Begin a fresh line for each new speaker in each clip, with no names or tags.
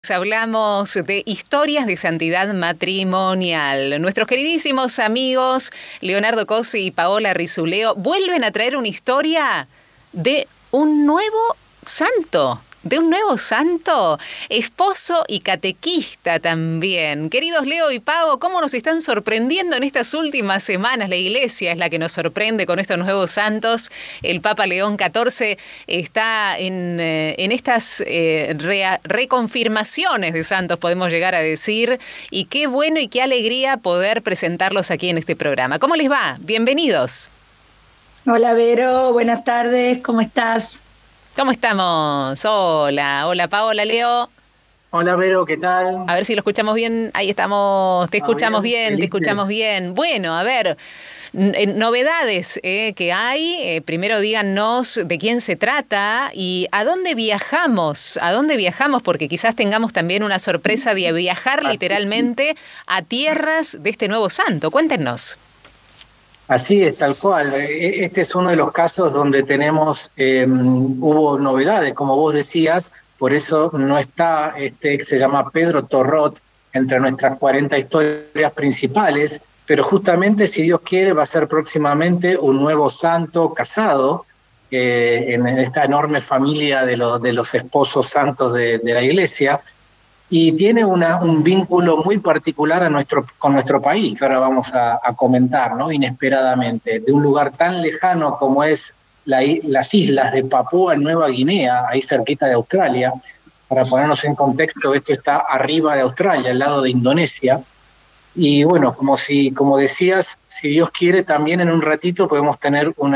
jueves hablamos de historias de santidad matrimonial. Nuestros queridísimos amigos Leonardo Cosi y Paola Rizuleo vuelven a traer una historia de un nuevo santo. Esposo y catequista también. Queridos Leo y Pau, ¿cómo nos están sorprendiendo en estas últimas semanas? La Iglesia es la que nos sorprende con estos nuevos santos. El Papa León XIV está en estas reconfirmaciones de santos, podemos llegar a decir. Y qué bueno y qué alegría poder presentarlos aquí en este programa. ¿Cómo les va? Bienvenidos.
Hola Vero, buenas tardes, ¿cómo estás?
¿Cómo estamos? Hola Paola, Leo.
Hola Vero, ¿qué tal?
A ver si lo escuchamos bien. Ahí estamos, te escuchamos bien,
felices.
Te escuchamos bien. Bueno, a ver, novedades que hay. Primero díganos de quién se trata y a dónde viajamos. Porque quizás tengamos también una sorpresa de viajar literalmente a tierras de este nuevo santo. Cuéntenos.
Así es, tal cual. Este es uno de los casos donde hubo novedades, como vos decías, por eso no está que se llama Pedro Torrot entre nuestras 40 historias principales, pero justamente, si Dios quiere, va a ser próximamente un nuevo santo casado en esta enorme familia de los esposos santos de la Iglesia. Y tiene un vínculo muy particular con nuestro país, que ahora vamos a comentar, ¿no? Inesperadamente, de un lugar tan lejano como es las islas de Papúa Nueva Guinea, ahí cerquita de Australia. Para ponernos en contexto, esto está arriba de Australia, al lado de Indonesia. Y bueno, como decías, si Dios quiere, también en un ratito podemos tener un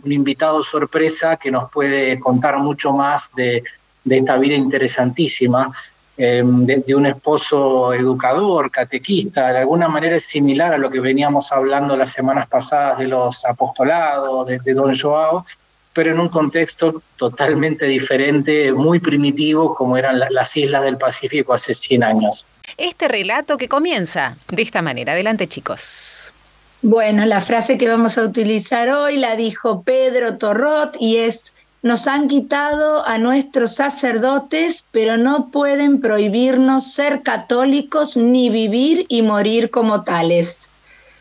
invitado sorpresa que nos puede contar mucho más de esta vida interesantísima. De un esposo educador, catequista, de alguna manera es similar a lo que veníamos hablando las semanas pasadas de los apostolados, de Don Joao, pero en un contexto totalmente diferente, muy primitivo, como eran las islas del Pacífico hace 100 años.
Este relato que comienza de esta manera. Adelante, chicos.
Bueno, la frase que vamos a utilizar hoy la dijo Pedro Torrot y es: nos han quitado a nuestros sacerdotes, pero no pueden prohibirnos ser católicos ni vivir y morir como tales.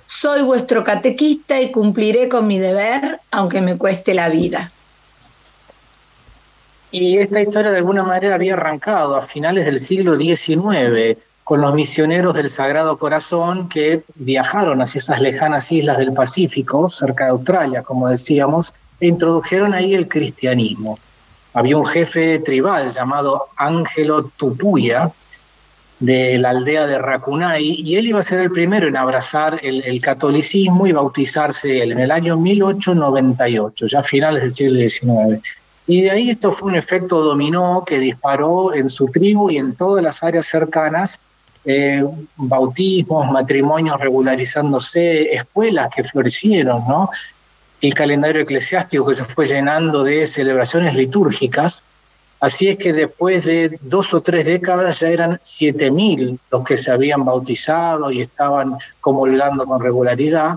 Soy vuestro catequista y cumpliré con mi deber, aunque me cueste la vida.
Y esta historia de alguna manera había arrancado a finales del siglo XIX con los misioneros del Sagrado Corazón que viajaron hacia esas lejanas islas del Pacífico, cerca de Australia, como decíamos, e introdujeron ahí el cristianismo. Había un jefe tribal llamado Ángelo Tupuya, de la aldea de Racunay, y él iba a ser el primero en abrazar el catolicismo y bautizarse él en el año 1898, ya a finales del siglo XIX. Y de ahí esto fue un efecto dominó que disparó en su tribu y en todas las áreas cercanas, bautismos, matrimonios regularizándose, escuelas que florecieron, ¿no? El calendario eclesiástico que se fue llenando de celebraciones litúrgicas. Así es que después de 2 o 3 décadas ya eran 7.000 los que se habían bautizado y estaban comulgando con regularidad,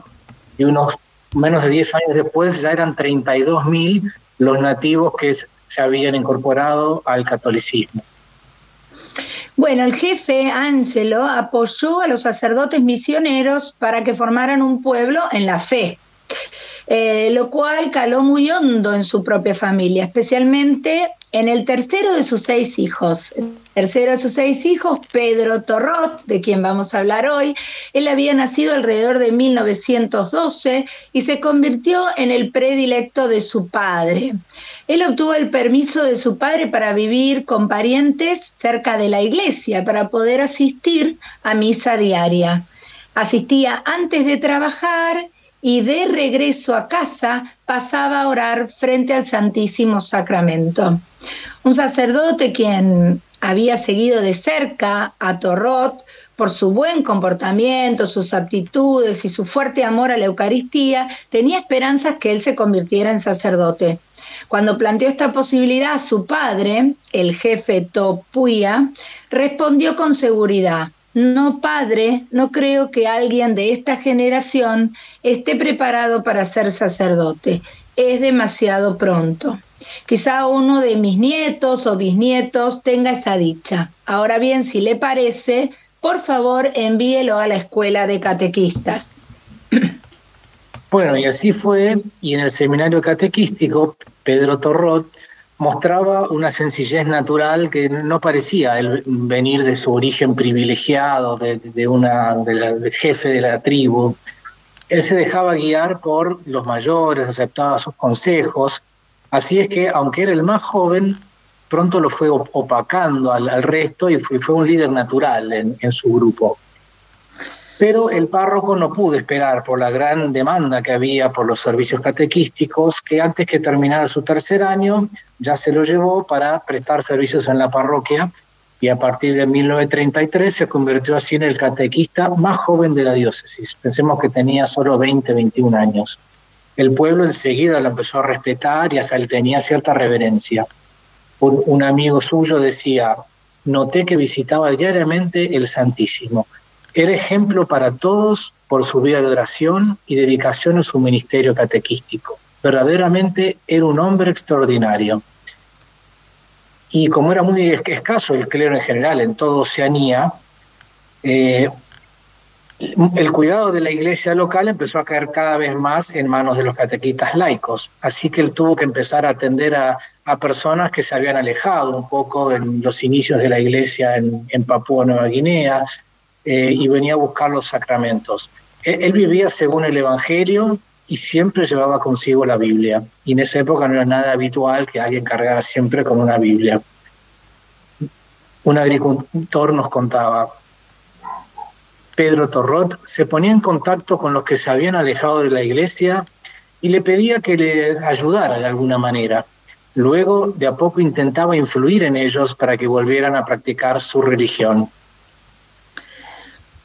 y unos menos de 10 años después ya eran 32.000 los nativos que se habían incorporado al catolicismo.
Bueno, el jefe Ángelo apoyó a los sacerdotes misioneros para que formaran un pueblo en la fe. Lo cual caló muy hondo en su propia familia, especialmente en el tercero de sus 6 hijos. El tercero de sus 6 hijos, Pedro Torrot, de quien vamos a hablar hoy, él había nacido alrededor de 1912 y se convirtió en el predilecto de su padre. Él obtuvo el permiso de su padre para vivir con parientes cerca de la iglesia, para poder asistir a misa diaria. Asistía antes de trabajar y de regreso a casa pasaba a orar frente al Santísimo Sacramento. Un sacerdote quien había seguido de cerca a Torrot por su buen comportamiento, sus aptitudes y su fuerte amor a la Eucaristía, tenía esperanzas que él se convirtiera en sacerdote. Cuando planteó esta posibilidad a su padre, el jefe Topuya, respondió con seguridad: no, padre, no creo que alguien de esta generación esté preparado para ser sacerdote. Es demasiado pronto. Quizá uno de mis nietos o bisnietos tenga esa dicha. Ahora bien, si le parece, por favor envíelo a la escuela de catequistas.
Bueno, y así fue, y en el seminario catequístico, Pedro Torrot mostraba una sencillez natural que no parecía él venir de su origen privilegiado, del jefe de la tribu. Él se dejaba guiar por los mayores, aceptaba sus consejos, así es que, aunque era el más joven, pronto lo fue opacando al resto y fue un líder natural en su grupo. Pero el párroco no pudo esperar por la gran demanda que había por los servicios catequísticos, que antes que terminara su tercer año ya se lo llevó para prestar servicios en la parroquia, y a partir de 1933 se convirtió así en el catequista más joven de la diócesis. Pensemos que tenía solo 20, 21 años. El pueblo enseguida lo empezó a respetar y hasta él tenía cierta reverencia. Un amigo suyo decía: noté que visitaba diariamente el Santísimo. Era ejemplo para todos por su vida de oración y dedicación a su ministerio catequístico. Verdaderamente era un hombre extraordinario. Y como era muy escaso el clero en general en toda Oceanía, el cuidado de la iglesia local empezó a caer cada vez más en manos de los catequistas laicos. Así que él tuvo que empezar a atender a personas que se habían alejado un poco en los inicios de la iglesia en Papúa Nueva Guinea, y venía a buscar los sacramentos. Él vivía según el Evangelio y siempre llevaba consigo la Biblia. Y en esa época no era nada habitual que alguien cargara siempre con una Biblia. Un agricultor nos contaba: Pedro Torrot se ponía en contacto con los que se habían alejado de la iglesia y le pedía que le ayudara de alguna manera. Luego, de a poco intentaba influir en ellos para que volvieran a practicar su religión.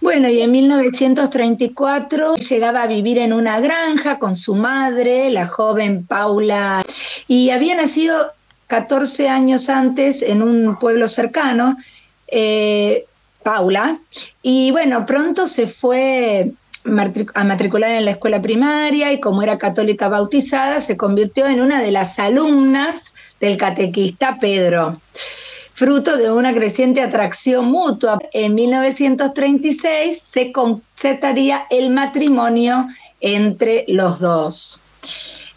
Bueno, y en 1934 llegaba a vivir en una granja con su madre, la joven Paula, y había nacido 14 años antes en un pueblo cercano, Paula, y bueno, pronto se fue a matricular en la escuela primaria y como era católica bautizada, se convirtió en una de las alumnas del catequista Pedro, fruto de una creciente atracción mutua. En 1936 se concretaría el matrimonio entre los dos.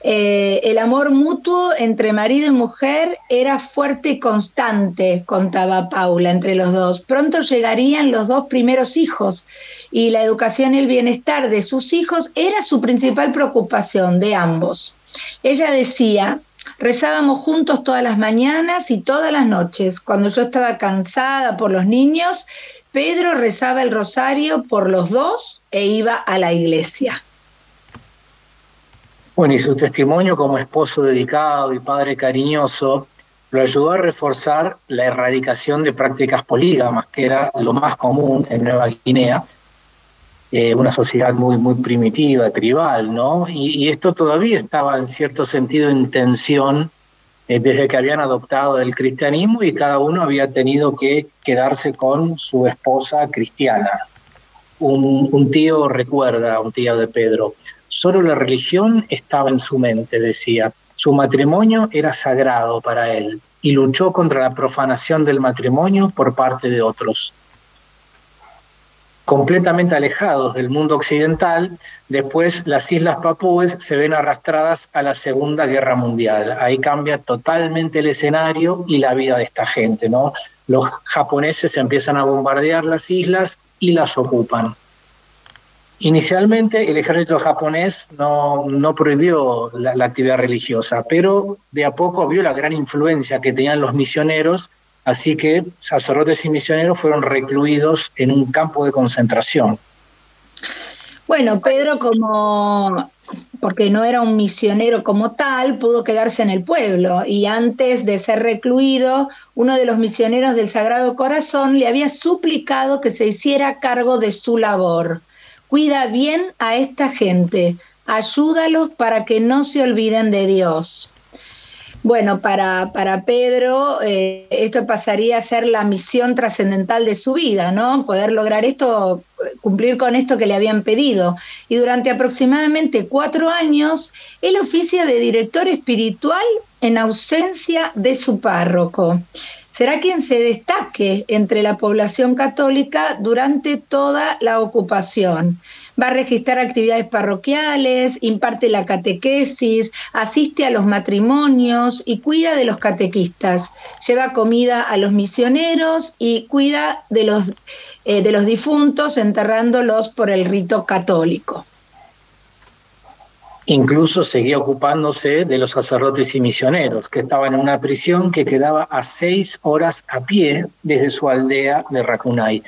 El amor mutuo entre marido y mujer era fuerte y constante, contaba Paula, entre los dos. Pronto llegarían los dos primeros hijos y la educación y el bienestar de sus hijos era su principal preocupación de ambos. Ella decía: rezábamos juntos todas las mañanas y todas las noches. Cuando yo estaba cansada por los niños, Pedro rezaba el rosario por los dos e iba a la iglesia.
Bueno, y su testimonio como esposo dedicado y padre cariñoso lo ayudó a reforzar la erradicación de prácticas polígamas, que era lo más común en Nueva Guinea, una sociedad muy, muy primitiva, tribal, ¿no? Y esto todavía estaba en cierto sentido en tensión desde que habían adoptado el cristianismo y cada uno había tenido que quedarse con su esposa cristiana. Un tío recuerda, un tío de Pedro: solo la religión estaba en su mente, decía. Su matrimonio era sagrado para él y luchó contra la profanación del matrimonio por parte de otros. Completamente alejados del mundo occidental, después las islas papúes se ven arrastradas a la Segunda Guerra Mundial. Ahí cambia totalmente el escenario y la vida de esta gente, ¿no? Los japoneses empiezan a bombardear las islas y las ocupan. Inicialmente el ejército japonés no prohibió la actividad religiosa, pero de a poco vio la gran influencia que tenían los misioneros, así que sacerdotes y misioneros fueron recluidos en un campo de concentración.
Bueno, Pedro, porque no era un misionero como tal, pudo quedarse en el pueblo y antes de ser recluido, uno de los misioneros del Sagrado Corazón le había suplicado que se hiciera cargo de su labor. Cuida bien a esta gente, ayúdalos para que no se olviden de Dios. Bueno, para Pedro esto pasaría a ser la misión trascendental de su vida, ¿no? Poder lograr esto, cumplir con esto que le habían pedido. Y durante aproximadamente 4 años, él oficia de director espiritual en ausencia de su párroco. Será quien se destaque entre la población católica durante toda la ocupación. Va a registrar actividades parroquiales, imparte la catequesis, asiste a los matrimonios y cuida de los catequistas. Lleva comida a los misioneros y cuida de los difuntos, enterrándolos por el rito católico.
Incluso seguía ocupándose de los sacerdotes y misioneros, que estaban en una prisión que quedaba a 6 horas a pie desde su aldea de Rakunai,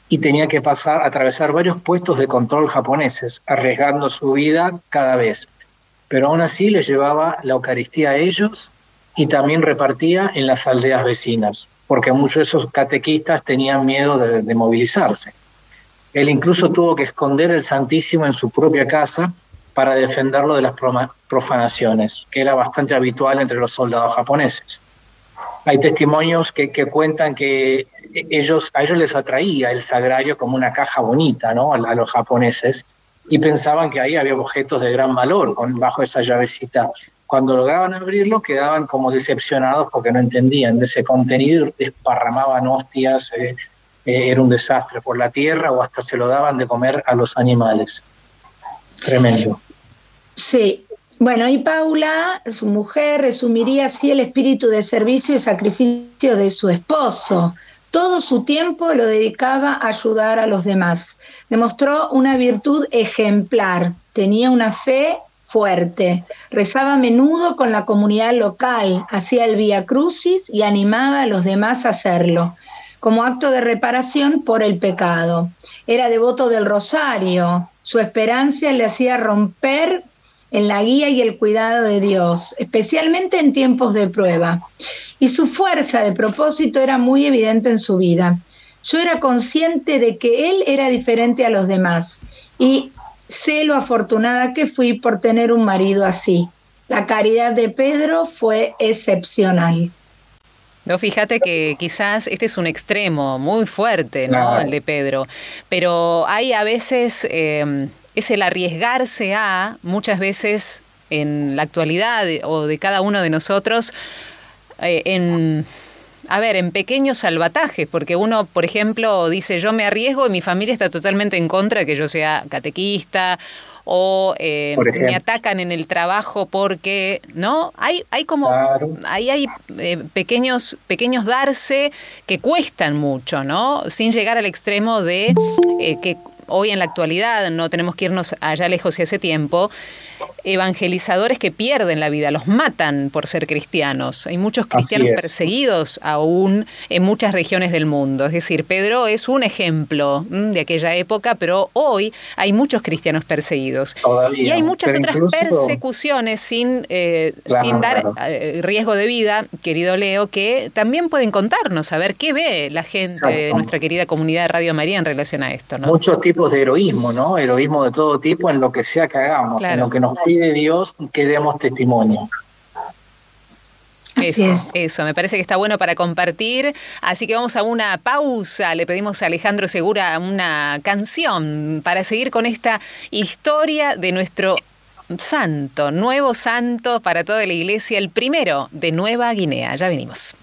y tenía que atravesar varios puestos de control japoneses, arriesgando su vida cada vez. Pero aún así les llevaba la Eucaristía a ellos y también repartía en las aldeas vecinas, porque muchos de esos catequistas tenían miedo de movilizarse. Él incluso tuvo que esconder el Santísimo en su propia casa para defenderlo de las profanaciones, que era bastante habitual entre los soldados japoneses. Hay testimonios que cuentan que a ellos les atraía el sagrario como una caja bonita, ¿no? A los japoneses, y pensaban que ahí había objetos de gran valor bajo esa llavecita. Cuando lograban abrirlo quedaban como decepcionados porque no entendían de ese contenido, desparramaban hostias, era un desastre por la tierra, o hasta se lo daban de comer a los animales. Tremendo.
Sí. Bueno, y Paula, su mujer, resumiría así el espíritu de servicio y sacrificio de su esposo. Todo su tiempo lo dedicaba a ayudar a los demás. Demostró una virtud ejemplar, tenía una fe fuerte, rezaba a menudo con la comunidad local, hacía el Vía Crucis y animaba a los demás a hacerlo, como acto de reparación por el pecado. Era devoto del rosario, su esperanza le hacía romper en la guía y el cuidado de Dios, especialmente en tiempos de prueba. Y su fuerza de propósito era muy evidente en su vida. Yo era consciente de que él era diferente a los demás y sé lo afortunada que fui por tener un marido así. La caridad de Pedro fue excepcional.
No, fíjate que quizás este es un extremo muy fuerte, ¿no? El de Pedro. Pero hay a veces... es el arriesgarse a, muchas veces en la actualidad o de cada uno de nosotros, en pequeños salvatajes, porque uno, por ejemplo, dice, yo me arriesgo y mi familia está totalmente en contra de que yo sea catequista, o me atacan en el trabajo porque, ¿no? Hay como, claro. hay pequeños darse que cuestan mucho, ¿no? Sin llegar al extremo de que hoy en la actualidad, no tenemos que irnos allá lejos y hace tiempo, evangelizadores que pierden la vida, los matan por ser cristianos. Hay muchos cristianos perseguidos aún en muchas regiones del mundo. Es decir, Pedro es un ejemplo de aquella época, pero hoy hay muchos cristianos perseguidos. Todavía. Y hay muchas otras persecuciones sin dar riesgo de vida, querido Leo, que también pueden contarnos, a ver qué ve la gente de nuestra querida comunidad de Radio María en relación a esto, ¿no?
Muchos tipos de heroísmo, ¿no? Heroísmo de todo tipo en lo que sea que hagamos, en lo que nos pide Dios, que demos testimonio.
Eso, me parece que está bueno para compartir, así que vamos a una pausa, le pedimos a Alejandro Segura una canción para seguir con esta historia de nuestro santo, nuevo santo para toda la iglesia, el primero de Nueva Guinea. Ya venimos.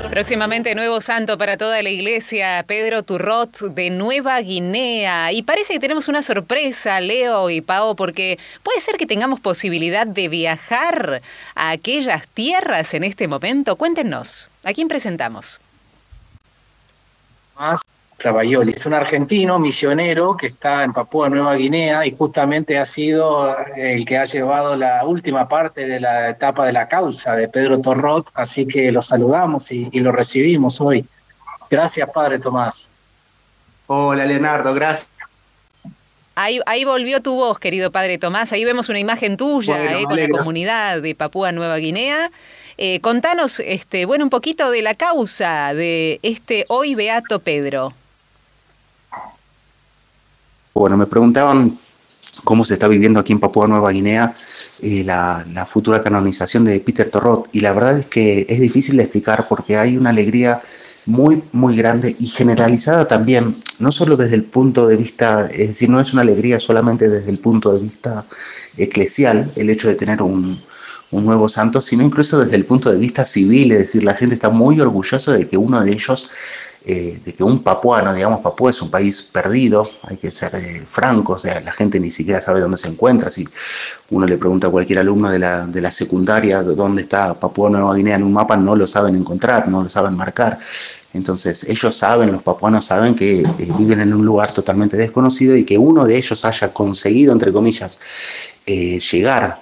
Próximamente nuevo santo para toda la iglesia, Pedro Turrot de Nueva Guinea. Y parece que tenemos una sorpresa, Leo y Pao, porque puede ser que tengamos posibilidad de viajar a aquellas tierras en este momento. Cuéntenos, ¿a quién presentamos?
Cravaioli es un argentino misionero que está en Papúa Nueva Guinea y justamente ha sido el que ha llevado la última parte de la etapa de la causa de Pedro Turrot, así que lo saludamos y lo recibimos hoy. Gracias, Padre Tomás.
Hola, Leonardo, gracias.
Ahí volvió tu voz, querido Padre Tomás, ahí vemos una imagen tuya con la comunidad de Papúa Nueva Guinea. Contanos un poquito de la causa de hoy beato Pedro.
Bueno, me preguntaban cómo se está viviendo aquí en Papúa Nueva Guinea
la futura canonización de Peter Torrot, y la verdad es que es difícil de explicar porque hay una alegría muy, muy grande y generalizada también, no solo desde el punto de vista, es decir, no es una alegría solamente desde el punto de vista eclesial, el hecho de tener un nuevo santo, sino incluso desde el punto de vista civil, es decir, la gente está muy orgullosa de que uno de ellos, de que un papuano, digamos, Papúa es un país perdido, hay que ser francos, o sea, la gente ni siquiera sabe dónde se encuentra. Si uno le pregunta a cualquier alumno de la secundaria dónde está Papúa Nueva Guinea en un mapa, no lo saben encontrar, no lo saben marcar. Entonces ellos saben, los papuanos saben que viven en un lugar totalmente desconocido, y que uno de ellos haya conseguido, entre comillas, llegar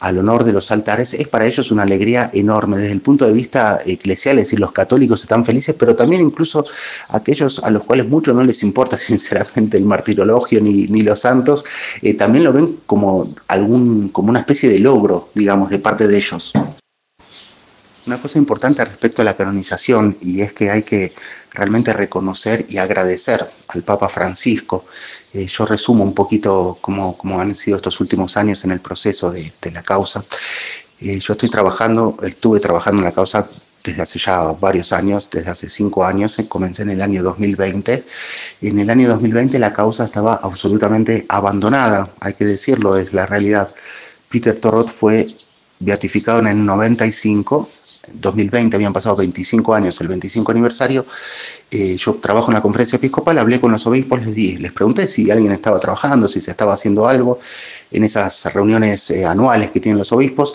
al honor de los altares, es para ellos una alegría enorme desde el punto de vista eclesial. Es decir, los católicos están felices, pero también incluso aquellos a los cuales mucho no les importa sinceramente el martirologio ni los santos, también lo ven como una especie de logro, digamos, de parte de ellos. Una cosa importante respecto a la canonización, y es que hay que realmente reconocer y agradecer al Papa Francisco. Yo resumo un poquito cómo han sido estos últimos años en el proceso de la causa. Yo estuve trabajando en la causa desde hace ya varios años, desde hace 5 años, comencé en el año 2020. En el año 2020 la causa estaba absolutamente abandonada, hay que decirlo, es la realidad. Peter Torrot fue beatificado en el 95, 2020, habían pasado 25 años, el 25 aniversario. Yo trabajo en la conferencia episcopal, hablé con los obispos, les pregunté si alguien estaba trabajando, si se estaba haciendo algo en esas reuniones anuales que tienen los obispos,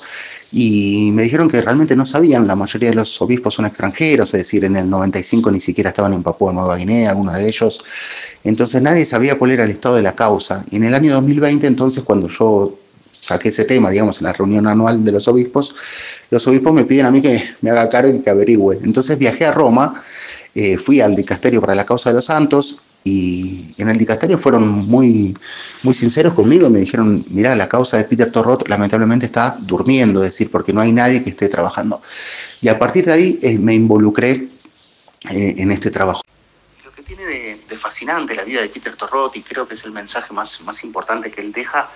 y me dijeron que realmente no sabían. La mayoría de los obispos son extranjeros, es decir, en el 95 ni siquiera estaban en Papúa Nueva Guinea, algunos de ellos. Entonces nadie sabía cuál era el estado de la causa. Y en el año 2020, entonces, cuando yo saqué ese tema, digamos, en la reunión anual de los obispos me piden a mí que me haga cargo y que averigüe. Entonces viajé a Roma, fui al dicasterio para la causa de los santos, y en el dicasterio fueron muy, muy sinceros conmigo y me dijeron: mirá, la causa de Peter Torrot lamentablemente está durmiendo, es decir, porque no hay nadie que esté trabajando. Y a partir de ahí me involucré en este trabajo. Lo que tiene de fascinante la vida de Peter Torrot, y creo que es el mensaje más importante que él deja,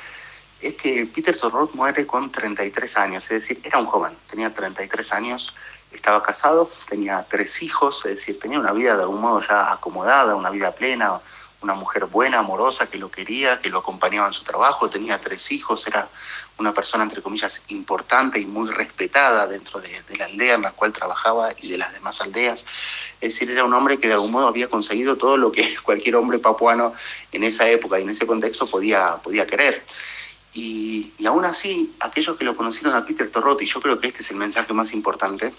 es que Peter Torrot muere con 33 años, es decir, era un joven, tenía 33 años, estaba casado, tenía 3 hijos, es decir, tenía una vida de algún modo ya acomodada, una vida plena, una mujer buena, amorosa, que lo quería, que lo acompañaba en su trabajo, tenía 3 hijos, era una persona, entre comillas, importante y muy respetada dentro de la aldea en la cual trabajaba y de las demás aldeas. Es decir, era un hombre que de algún modo había conseguido todo lo que cualquier hombre papuano en esa época y en ese contexto podía querer. Y aún así, aquellos que lo conocieron a Peter Torrot, y yo creo que este es el mensaje más importante,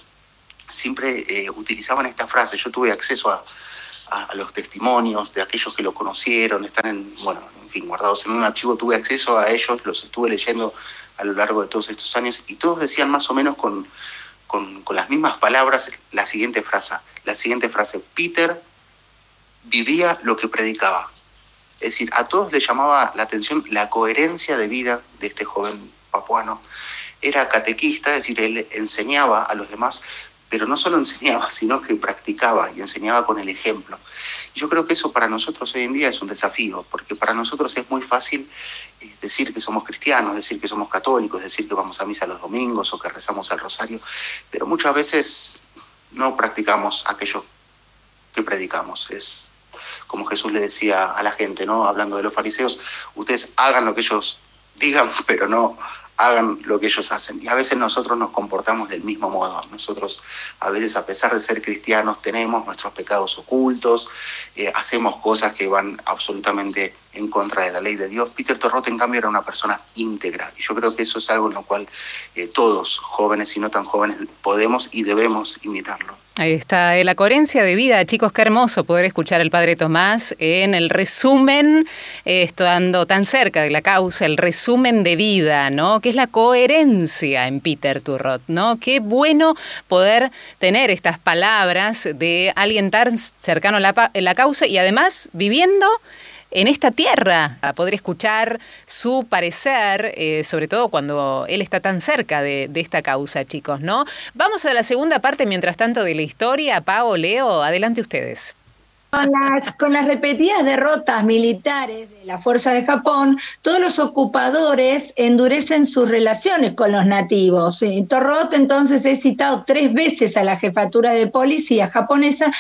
siempre utilizaban esta frase. Yo tuve acceso a los testimonios de aquellos que lo conocieron, están guardados en un archivo, tuve acceso a ellos, los estuve leyendo a lo largo de todos estos años, y todos decían más o menos con las mismas palabras la siguiente frase: Peter vivía lo que predicaba. Es decir, a todos les llamaba la atención la coherencia de vida de este joven papuano. Era catequista, es decir, él enseñaba a los demás, pero no solo enseñaba, sino que practicaba y enseñaba con el ejemplo. Yo creo que eso para nosotros hoy en día es un desafío, porque para nosotros es muy fácil decir que somos cristianos, decir que somos católicos, decir que vamos a misa los domingos o que rezamos el rosario, pero muchas veces no practicamos aquello que predicamos. Es como Jesús le decía a la gente, ¿no? Hablando de los fariseos: ustedes hagan lo que ellos digan, pero no hagan lo que ellos hacen. Y a veces nosotros nos comportamos del mismo modo. Nosotros, a veces, a pesar de ser cristianos, tenemos nuestros pecados ocultos, hacemos cosas que van absolutamente en contra de la ley de Dios. Peter Torrot, en cambio, era una persona íntegra. Y yo creo que eso es algo en lo cual todos, jóvenes y no tan jóvenes, podemos y debemos imitarlo.
Ahí está, la coherencia de vida. Chicos, qué hermoso poder escuchar al Padre Tomás en el resumen, estando tan cerca de la causa, el resumen de vida, ¿no? Que es la coherencia en Peter Torrot, ¿no? Qué bueno poder tener estas palabras de alguien tan cercano a la causa y además viviendo en esta tierra, a poder escuchar su parecer, sobre todo cuando él está tan cerca de esta causa, chicos, ¿no? Vamos a la segunda parte, mientras tanto, de la historia. Pao, Leo, adelante ustedes.
Con las repetidas derrotas militares de la fuerza de Japón, todos los ocupadores endurecen sus relaciones con los nativos. Torrot entonces es citado 3 veces a la jefatura de policía japonesa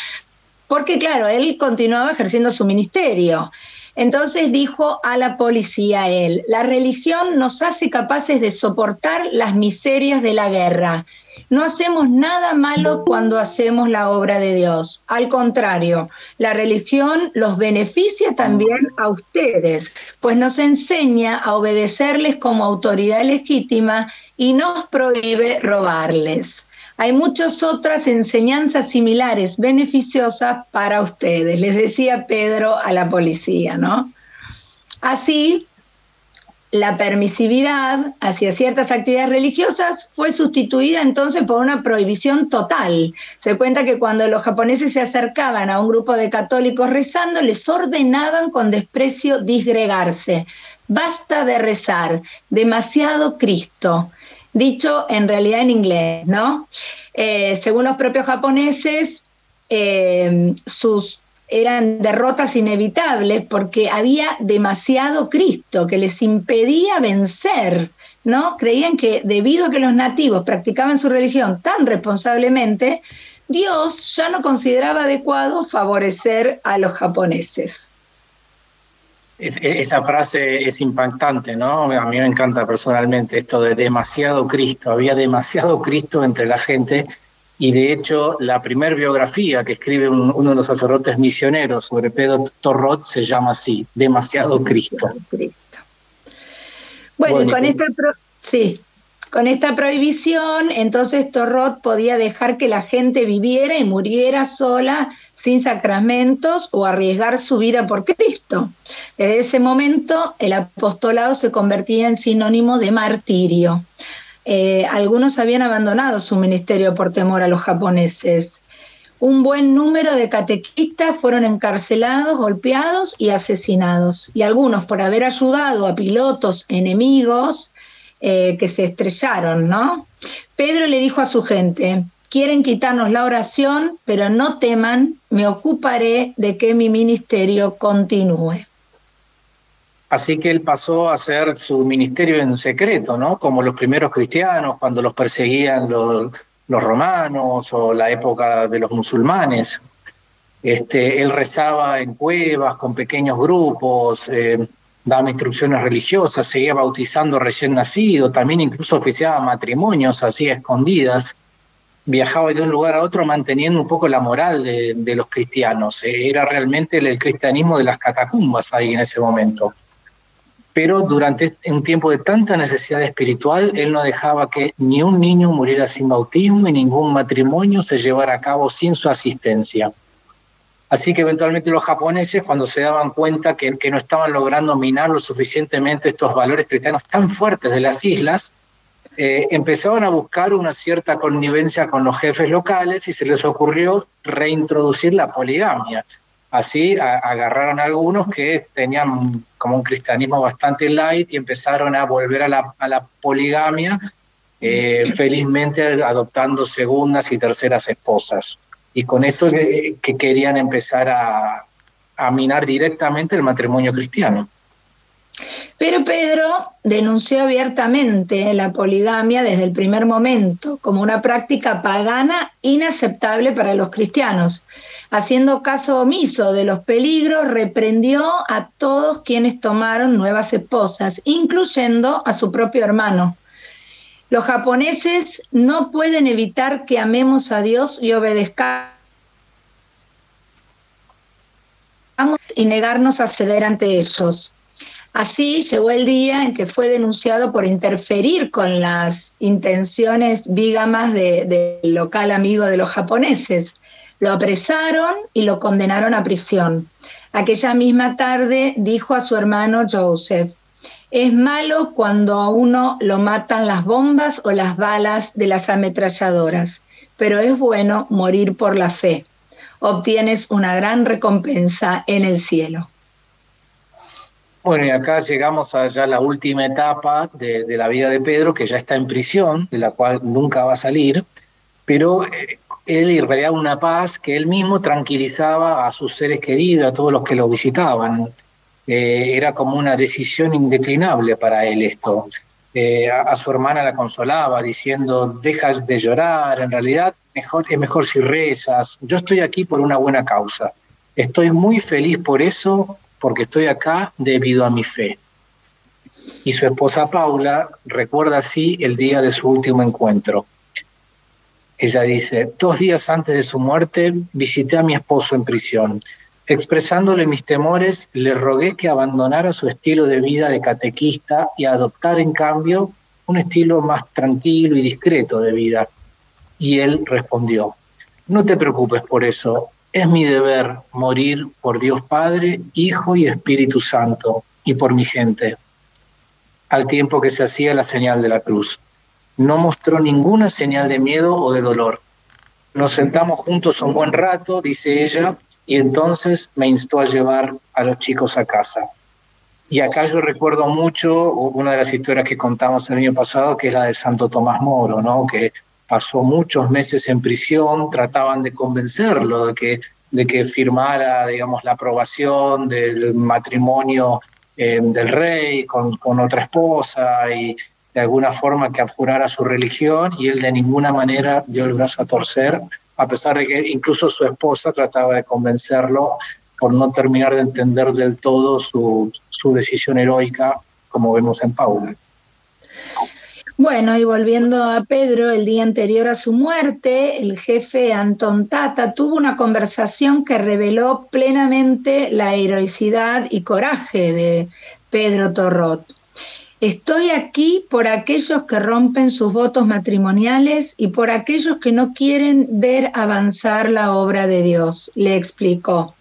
porque, claro, él continuaba ejerciendo su ministerio. Entonces dijo a la policía él: la religión nos hace capaces de soportar las miserias de la guerra. No hacemos nada malo cuando hacemos la obra de Dios. Al contrario, la religión los beneficia también a ustedes, pues nos enseña a obedecerles como autoridad legítima y nos prohíbe robarles. Hay muchas otras enseñanzas similares, beneficiosas para ustedes, les decía Pedro a la policía, ¿no? Así, la permisividad hacia ciertas actividades religiosas fue sustituida entonces por una prohibición total. Se cuenta que cuando los japoneses se acercaban a un grupo de católicos rezando, les ordenaban con desprecio disgregarse. Basta de rezar, demasiado Cristo. Dicho en realidad en inglés, ¿no? Según los propios japoneses, eran derrotas inevitables porque había demasiado Cristo que les impedía vencer, ¿no? Creían que debido a que los nativos practicaban su religión tan responsablemente, Dios ya no consideraba adecuado favorecer a los japoneses.
Esa frase es impactante, ¿no? A mí me encanta personalmente esto de demasiado Cristo. Había demasiado Cristo entre la gente, y de hecho la primer biografía que escribe uno de los sacerdotes misioneros sobre Pedro Torrot se llama así: demasiado Cristo.
Bueno, y con esta prohibición, entonces Torrot podía dejar que la gente viviera y muriera sola, sin sacramentos, o arriesgar su vida por Cristo. Desde ese momento, el apostolado se convertía en sinónimo de martirio. Algunos habían abandonado su ministerio por temor a los japoneses. Un buen número de catequistas fueron encarcelados, golpeados y asesinados. Y algunos por haber ayudado a pilotos enemigos que se estrellaron, ¿no? Pedro le dijo a su gente: quieren quitarnos la oración, pero no teman, me ocuparé de que mi ministerio continúe.
Así que él pasó a hacer su ministerio en secreto, ¿no? Como los primeros cristianos, cuando los perseguían los romanos o la época de los musulmanes. Él rezaba en cuevas con pequeños grupos, daba instrucciones religiosas, seguía bautizando recién nacido, también incluso oficiaba matrimonios así a escondidas. Viajaba de un lugar a otro manteniendo un poco la moral de los cristianos. Era realmente el cristianismo de las catacumbas ahí en ese momento. Pero durante un tiempo de tanta necesidad espiritual, él no dejaba que ni un niño muriera sin bautismo y ningún matrimonio se llevara a cabo sin su asistencia. Así que eventualmente los japoneses, cuando se daban cuenta que no estaban logrando minar lo suficientemente estos valores cristianos tan fuertes de las islas, empezaban a buscar una cierta connivencia con los jefes locales y se les ocurrió reintroducir la poligamia. Así agarraron a algunos que tenían como un cristianismo bastante light y empezaron a volver a la poligamia, felizmente adoptando segundas y terceras esposas. Y con esto que querían empezar a minar directamente el matrimonio cristiano.
Pero Pedro denunció abiertamente la poligamia desde el primer momento como una práctica pagana inaceptable para los cristianos. Haciendo caso omiso de los peligros, reprendió a todos quienes tomaron nuevas esposas, incluyendo a su propio hermano. Los japoneses no pueden evitar que amemos a Dios y obedezcamos y negarnos a ceder ante ellos. Así llegó el día en que fue denunciado por interferir con las intenciones bígamas del local amigo de los japoneses. Lo apresaron y lo condenaron a prisión. Aquella misma tarde dijo a su hermano Joseph: es malo cuando a uno lo matan las bombas o las balas de las ametralladoras, pero es bueno morir por la fe. Obtienes una gran recompensa en el cielo.
Bueno, y acá llegamos a ya la última etapa de la vida de Pedro, que ya está en prisión, de la cual nunca va a salir, pero él irradiaba una paz que él mismo tranquilizaba a sus seres queridos, a todos los que lo visitaban. Era como una decisión indeclinable para él esto. A su hermana la consolaba diciendo, dejas de llorar, en realidad es mejor si rezas, yo estoy aquí por una buena causa, estoy muy feliz por eso, porque estoy acá debido a mi fe. Y su esposa Paula recuerda así el día de su último encuentro. Ella dice, 2 días antes de su muerte visité a mi esposo en prisión. Expresándole mis temores, le rogué que abandonara su estilo de vida de catequista y adoptara en cambio un estilo más tranquilo y discreto de vida. Y él respondió, no te preocupes por eso, es mi deber morir por Dios Padre, Hijo y Espíritu Santo, y por mi gente. Al tiempo que se hacía la señal de la cruz. No mostró ninguna señal de miedo o de dolor. Nos sentamos juntos un buen rato, dice ella, y entonces me instó a llevar a los chicos a casa. Y acá yo recuerdo mucho una de las historias que contamos el año pasado, que es la de Santo Tomás Moro, ¿no? Que pasó muchos meses en prisión, trataban de convencerlo de que firmara, digamos, la aprobación del matrimonio del rey con otra esposa y de alguna forma que abjurara su religión, y él de ninguna manera dio el brazo a torcer, a pesar de que incluso su esposa trataba de convencerlo por no terminar de entender del todo su decisión heroica, como vemos en Paula.
Bueno, y volviendo a Pedro, el día anterior a su muerte, el jefe Antón Tata tuvo una conversación que reveló plenamente la heroicidad y coraje de Pedro Torrot. Estoy aquí por aquellos que rompen sus votos matrimoniales y por aquellos que no quieren ver avanzar la obra de Dios, le explicó.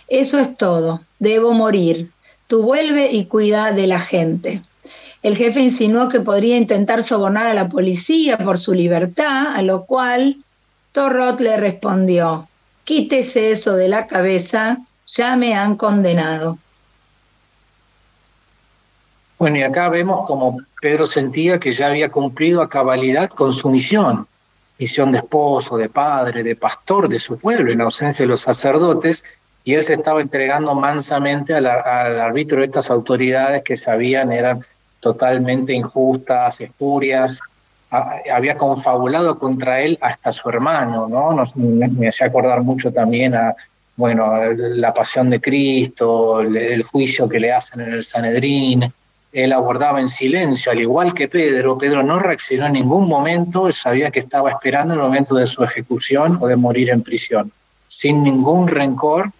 Eso es todo, debo morir. Tú vuelve y cuida de la gente. El jefe insinuó que podría intentar sobornar a la policía por su libertad, a lo cual Torrot le respondió, quítese eso de la cabeza, ya me han condenado.
Bueno, y acá vemos como Pedro sentía que ya había cumplido a cabalidad con su misión de esposo, de padre, de pastor de su pueblo, en ausencia de los sacerdotes, y él se estaba entregando mansamente al arbitrio de estas autoridades que sabían eran totalmente injustas, espurias. Había confabulado contra él hasta su hermano, ¿no? Me hacía acordar mucho también a, bueno, la pasión de Cristo, el juicio que le hacen en el Sanedrín. Él aguardaba en silencio, al igual que Pedro. Pedro no reaccionó en ningún momento, él sabía que estaba esperando el momento de su ejecución o de morir en prisión, sin ningún rencor.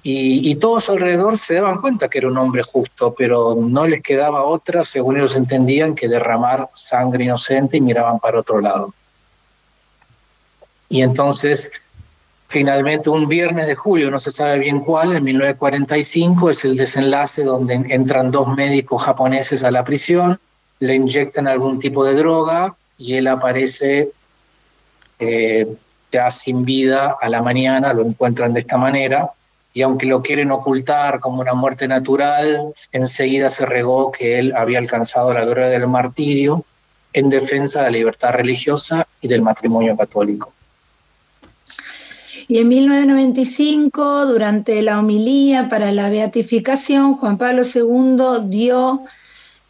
Y todos alrededor se daban cuenta que era un hombre justo, pero no les quedaba otra, según ellos entendían, que derramar sangre inocente, y miraban para otro lado. Y entonces, finalmente, un viernes de julio, no se sabe bien cuál, en 1945, es el desenlace donde entran 2 médicos japoneses a la prisión, le inyectan algún tipo de droga y él aparece ya sin vida a la mañana, lo encuentran de esta manera. Y aunque lo quieren ocultar como una muerte natural, enseguida se regó que él había alcanzado la gloria del martirio en defensa de la libertad religiosa y del matrimonio católico.
Y en 1995, durante la homilía para la beatificación, Juan Pablo II dio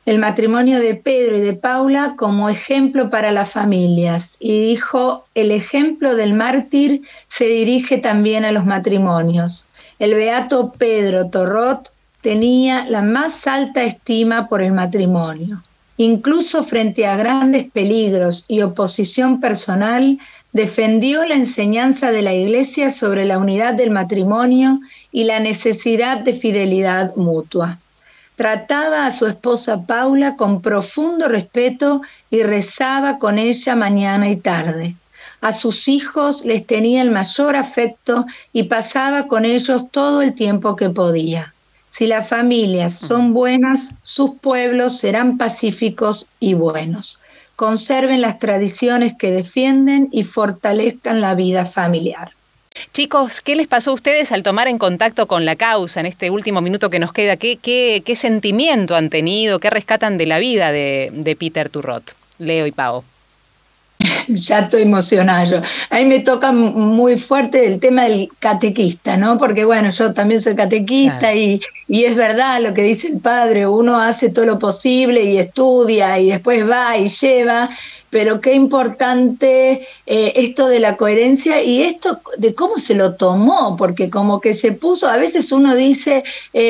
el matrimonio de Pedro y de Paula como ejemplo para las familias y dijo, el ejemplo del mártir se dirige también a los matrimonios. El beato Pedro Torrot tenía la más alta estima por el matrimonio. Incluso frente a grandes peligros y oposición personal, defendió la enseñanza de la Iglesia sobre la unidad del matrimonio y la necesidad de fidelidad mutua. Trataba a su esposa Paula con profundo respeto y rezaba con ella mañana y tarde. A sus hijos les tenía el mayor afecto y pasaba con ellos todo el tiempo que podía. Si las familias son buenas, sus pueblos serán pacíficos y buenos. Conserven las tradiciones que defienden y fortalezcan la vida familiar.
Chicos, ¿qué les pasó a ustedes al tomar en contacto con la causa en este último minuto que nos queda? ¿Qué sentimiento han tenido? ¿Qué rescatan de la vida de Peter Torrot? Leo y Pau.
Ya estoy emocionada yo. A mí me toca muy fuerte el tema del catequista, ¿no? Porque bueno, yo también soy catequista, claro. Y es verdad lo que dice el padre, uno hace todo lo posible y estudia y después va y lleva, pero qué importante esto de la coherencia y esto de cómo se lo tomó, porque como que se puso, a veces uno dice,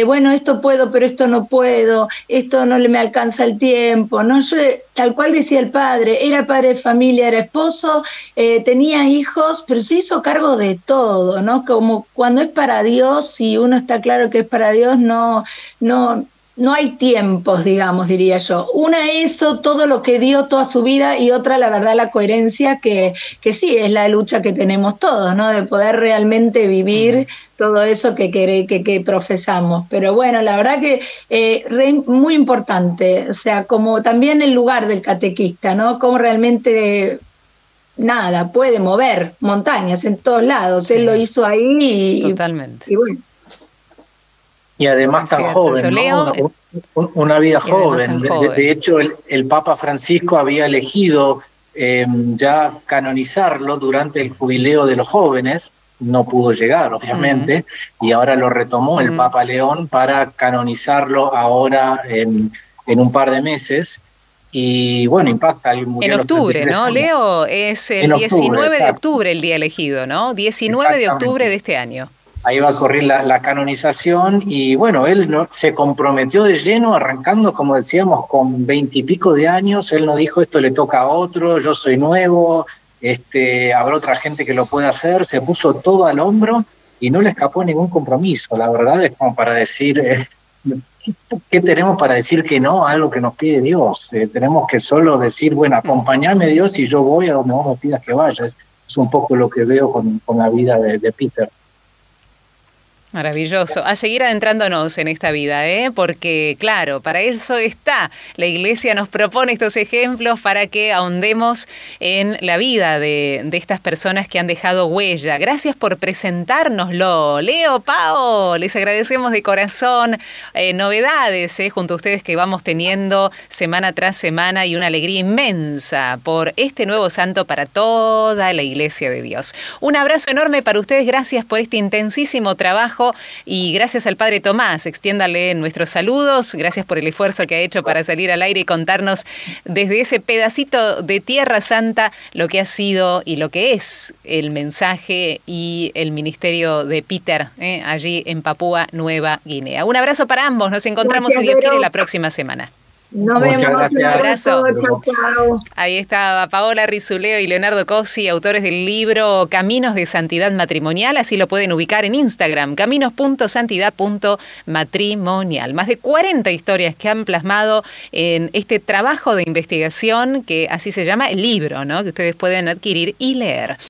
bueno, esto puedo, pero esto no puedo, esto no me alcanza el tiempo, ¿no? Yo, tal cual decía el padre, era padre de familia, era esposo, tenía hijos, pero se hizo cargo de todo, ¿no? Como cuando es para Dios, y uno está claro que es para Dios, no hay tiempos, digamos, diría yo. Una, eso, todo lo que dio toda su vida, y otra, la verdad, la coherencia, que sí, es la lucha que tenemos todos, ¿no? De poder realmente vivir todo eso que profesamos. Pero bueno, la verdad que muy importante, o sea, como también el lugar del catequista, ¿no? Cómo realmente... nada, puede mover montañas en todos lados. Sí. Él lo hizo ahí
Totalmente.
Y bueno.
Y además tan joven, ¿no? Una vida joven. De hecho, el Papa Francisco había elegido ya canonizarlo durante el jubileo de los jóvenes. No pudo llegar, obviamente, y ahora lo retomó el Papa León para canonizarlo ahora en un par de meses. Y bueno, impacta.
En octubre, ¿no, Leo? Es el 19 de octubre el día elegido, ¿no? 19 de octubre de este año.
Ahí va a ocurrir la canonización y bueno, él se comprometió de lleno, arrancando, como decíamos, con 20 y pico de años. Él no dijo esto le toca a otro, yo soy nuevo, habrá otra gente que lo pueda hacer. Se puso todo al hombro y no le escapó ningún compromiso. La verdad es como para decir... ¿Qué tenemos para decir que no a algo que nos pide Dios? Tenemos que solo decir, bueno, acompáñame Dios y yo voy a donde vos me pidas que vaya. Es un poco lo que veo con la vida de Peter.
Maravilloso. A seguir adentrándonos en esta vida, porque claro, para eso está. La Iglesia nos propone estos ejemplos para que ahondemos en la vida de estas personas que han dejado huella. Gracias por presentárnoslo. Leo, Pao, les agradecemos de corazón. Novedades junto a ustedes que vamos teniendo semana tras semana y una alegría inmensa por este nuevo santo para toda la Iglesia de Dios. Un abrazo enorme para ustedes. Gracias por este intensísimo trabajo. Y gracias al Padre Tomás, extiéndale nuestros saludos, gracias por el esfuerzo que ha hecho para salir al aire y contarnos desde ese pedacito de Tierra Santa lo que ha sido y lo que es el mensaje y el ministerio de Peter allí en Papúa Nueva Guinea. Un abrazo para ambos, nos encontramos, si Dios quiere, la próxima semana.
Nos vemos.
Gracias.
Un abrazo.
Chao.
Ahí estaba Paola Rizuleo y Leonardo Cosi, autores del libro Caminos de Santidad Matrimonial. Así lo pueden ubicar en Instagram, caminos.santidad.matrimonial. Más de 40 historias que han plasmado en este trabajo de investigación que así se llama el libro, ¿no? Que ustedes pueden adquirir y leer.